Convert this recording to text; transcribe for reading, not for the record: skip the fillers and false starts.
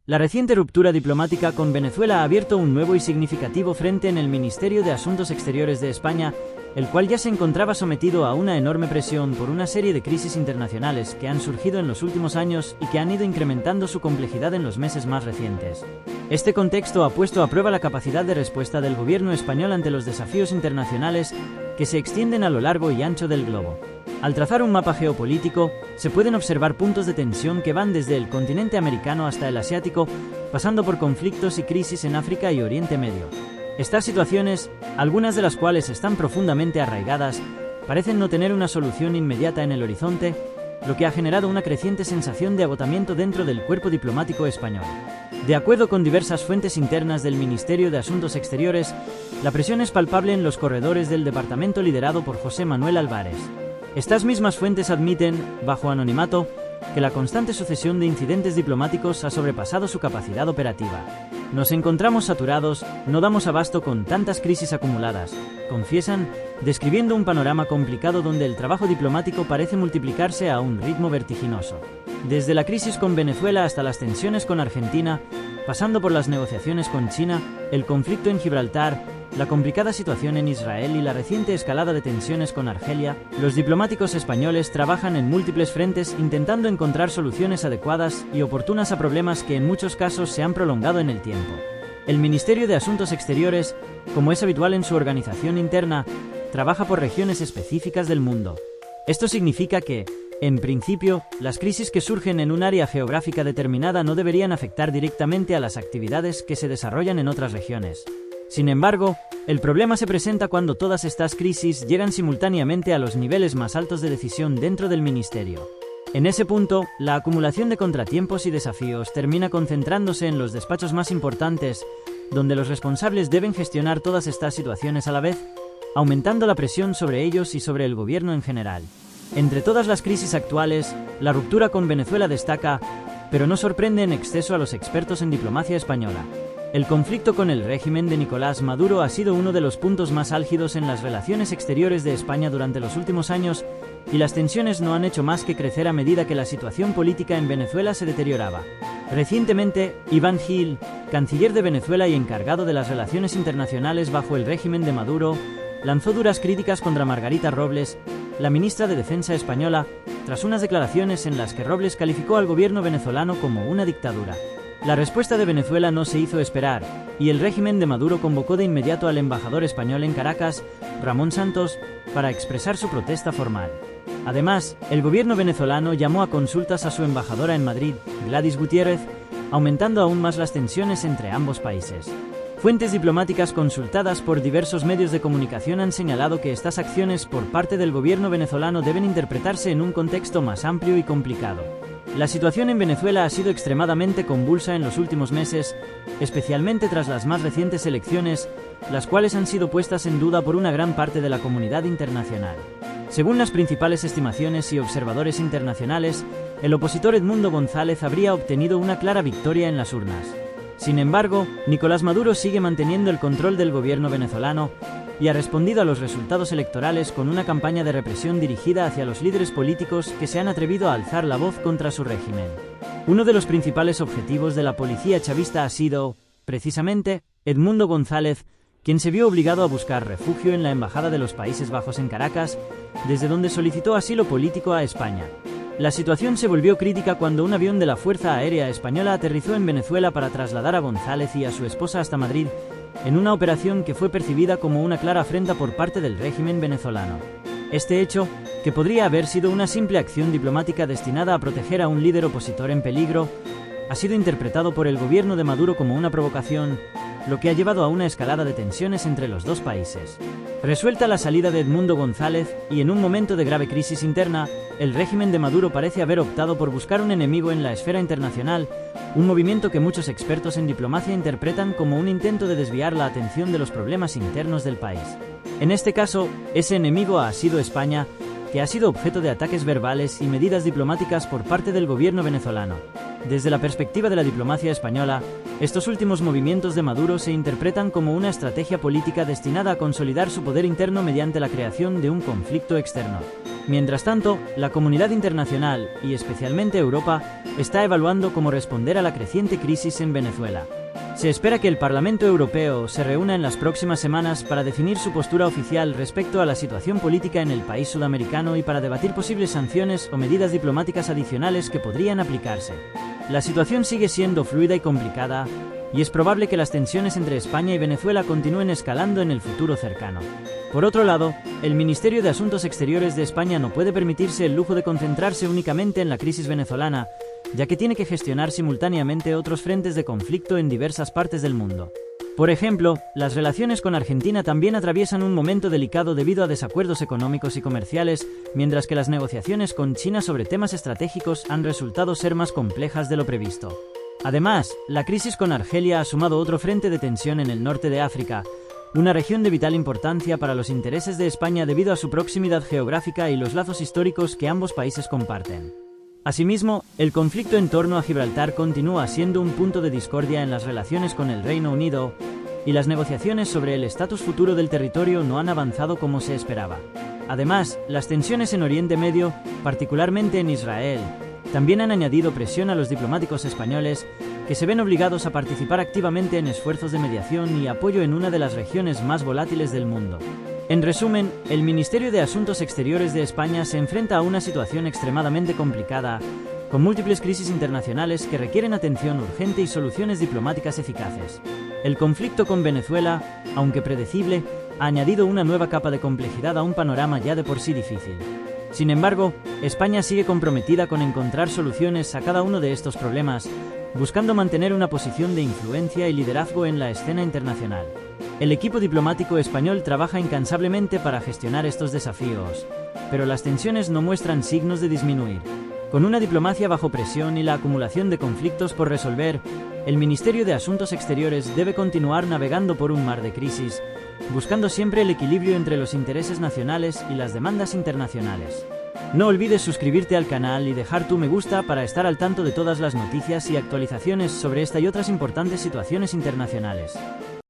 La reciente ruptura diplomática con Venezuela ha abierto un nuevo y significativo frente en el Ministerio de Asuntos Exteriores de España, el cual ya se encontraba sometido a una enorme presión por una serie de crisis internacionales que han surgido en los últimos años y que han ido incrementando su complejidad en los meses más recientes. Este contexto ha puesto a prueba la capacidad de respuesta del gobierno español ante los desafíos internacionales que se extienden a lo largo y ancho del globo. Al trazar un mapa geopolítico, se pueden observar puntos de tensión que van desde el continente americano hasta el asiático, pasando por conflictos y crisis en África y Oriente Medio. Estas situaciones, algunas de las cuales están profundamente arraigadas, parecen no tener una solución inmediata en el horizonte, lo que ha generado una creciente sensación de agotamiento dentro del cuerpo diplomático español. De acuerdo con diversas fuentes internas del Ministerio de Asuntos Exteriores, la presión es palpable en los corredores del departamento liderado por José Manuel Álvarez. Estas mismas fuentes admiten, bajo anonimato, que la constante sucesión de incidentes diplomáticos ha sobrepasado su capacidad operativa. Nos encontramos saturados, no damos abasto con tantas crisis acumuladas, confiesan, describiendo un panorama complicado donde el trabajo diplomático parece multiplicarse a un ritmo vertiginoso. Desde la crisis con Venezuela hasta las tensiones con Argentina, pasando por las negociaciones con China, el conflicto en Gibraltar, la complicada situación en Israel y la reciente escalada de tensiones con Argelia, los diplomáticos españoles trabajan en múltiples frentes intentando encontrar soluciones adecuadas y oportunas a problemas que en muchos casos se han prolongado en el tiempo. El Ministerio de Asuntos Exteriores, como es habitual en su organización interna, trabaja por regiones específicas del mundo. Esto significa que, en principio, las crisis que surgen en un área geográfica determinada no deberían afectar directamente a las actividades que se desarrollan en otras regiones. Sin embargo, el problema se presenta cuando todas estas crisis llegan simultáneamente a los niveles más altos de decisión dentro del ministerio. En ese punto, la acumulación de contratiempos y desafíos termina concentrándose en los despachos más importantes, donde los responsables deben gestionar todas estas situaciones a la vez, aumentando la presión sobre ellos y sobre el gobierno en general. Entre todas las crisis actuales, la ruptura con Venezuela destaca, pero no sorprende en exceso a los expertos en diplomacia española. El conflicto con el régimen de Nicolás Maduro ha sido uno de los puntos más álgidos en las relaciones exteriores de España durante los últimos años, y las tensiones no han hecho más que crecer a medida que la situación política en Venezuela se deterioraba. Recientemente, Iván Gil, canciller de Venezuela y encargado de las relaciones internacionales bajo el régimen de Maduro, lanzó duras críticas contra Margarita Robles, la ministra de Defensa española, tras unas declaraciones en las que Robles calificó al gobierno venezolano como una dictadura. La respuesta de Venezuela no se hizo esperar, y el régimen de Maduro convocó de inmediato al embajador español en Caracas, Ramón Santos, para expresar su protesta formal. Además, el gobierno venezolano llamó a consultas a su embajadora en Madrid, Gladys Gutiérrez, aumentando aún más las tensiones entre ambos países. Fuentes diplomáticas consultadas por diversos medios de comunicación han señalado que estas acciones por parte del gobierno venezolano deben interpretarse en un contexto más amplio y complicado. La situación en Venezuela ha sido extremadamente convulsa en los últimos meses, especialmente tras las más recientes elecciones, las cuales han sido puestas en duda por una gran parte de la comunidad internacional. Según las principales estimaciones y observadores internacionales, el opositor Edmundo González habría obtenido una clara victoria en las urnas. Sin embargo, Nicolás Maduro sigue manteniendo el control del gobierno venezolano y ha respondido a los resultados electorales con una campaña de represión dirigida hacia los líderes políticos que se han atrevido a alzar la voz contra su régimen. Uno de los principales objetivos de la policía chavista ha sido, precisamente, Edmundo González, quien se vio obligado a buscar refugio en la Embajada de los Países Bajos en Caracas, desde donde solicitó asilo político a España. La situación se volvió crítica cuando un avión de la Fuerza Aérea Española aterrizó en Venezuela para trasladar a González y a su esposa hasta Madrid, en una operación que fue percibida como una clara afrenta por parte del régimen venezolano. Este hecho, que podría haber sido una simple acción diplomática destinada a proteger a un líder opositor en peligro, ha sido interpretado por el gobierno de Maduro como una provocación, lo que ha llevado a una escalada de tensiones entre los dos países. Resuelta la salida de Edmundo González, y en un momento de grave crisis interna, el régimen de Maduro parece haber optado por buscar un enemigo en la esfera internacional, un movimiento que muchos expertos en diplomacia interpretan como un intento de desviar la atención de los problemas internos del país. En este caso, ese enemigo ha sido España, que ha sido objeto de ataques verbales y medidas diplomáticas por parte del gobierno venezolano. Desde la perspectiva de la diplomacia española, estos últimos movimientos de Maduro se interpretan como una estrategia política destinada a consolidar su poder interno mediante la creación de un conflicto externo. Mientras tanto, la comunidad internacional, y especialmente Europa, está evaluando cómo responder a la creciente crisis en Venezuela. Se espera que el Parlamento Europeo se reúna en las próximas semanas para definir su postura oficial respecto a la situación política en el país sudamericano y para debatir posibles sanciones o medidas diplomáticas adicionales que podrían aplicarse. La situación sigue siendo fluida y complicada, y es probable que las tensiones entre España y Venezuela continúen escalando en el futuro cercano. Por otro lado, el Ministerio de Asuntos Exteriores de España no puede permitirse el lujo de concentrarse únicamente en la crisis venezolana, ya que tiene que gestionar simultáneamente otros frentes de conflicto en diversas partes del mundo. Por ejemplo, las relaciones con Argentina también atraviesan un momento delicado debido a desacuerdos económicos y comerciales, mientras que las negociaciones con China sobre temas estratégicos han resultado ser más complejas de lo previsto. Además, la crisis con Argelia ha sumado otro frente de tensión en el norte de África, una región de vital importancia para los intereses de España debido a su proximidad geográfica y los lazos históricos que ambos países comparten. Asimismo, el conflicto en torno a Gibraltar continúa siendo un punto de discordia en las relaciones con el Reino Unido, y las negociaciones sobre el estatus futuro del territorio no han avanzado como se esperaba. Además, las tensiones en Oriente Medio, particularmente en Israel, también han añadido presión a los diplomáticos españoles, que se ven obligados a participar activamente en esfuerzos de mediación y apoyo en una de las regiones más volátiles del mundo. En resumen, el Ministerio de Asuntos Exteriores de España se enfrenta a una situación extremadamente complicada, con múltiples crisis internacionales que requieren atención urgente y soluciones diplomáticas eficaces. El conflicto con Venezuela, aunque predecible, ha añadido una nueva capa de complejidad a un panorama ya de por sí difícil. Sin embargo, España sigue comprometida con encontrar soluciones a cada uno de estos problemas, buscando mantener una posición de influencia y liderazgo en la escena internacional. El equipo diplomático español trabaja incansablemente para gestionar estos desafíos, pero las tensiones no muestran signos de disminuir. Con una diplomacia bajo presión y la acumulación de conflictos por resolver, el Ministerio de Asuntos Exteriores debe continuar navegando por un mar de crisis, buscando siempre el equilibrio entre los intereses nacionales y las demandas internacionales. No olvides suscribirte al canal y dejar tu me gusta para estar al tanto de todas las noticias y actualizaciones sobre esta y otras importantes situaciones internacionales.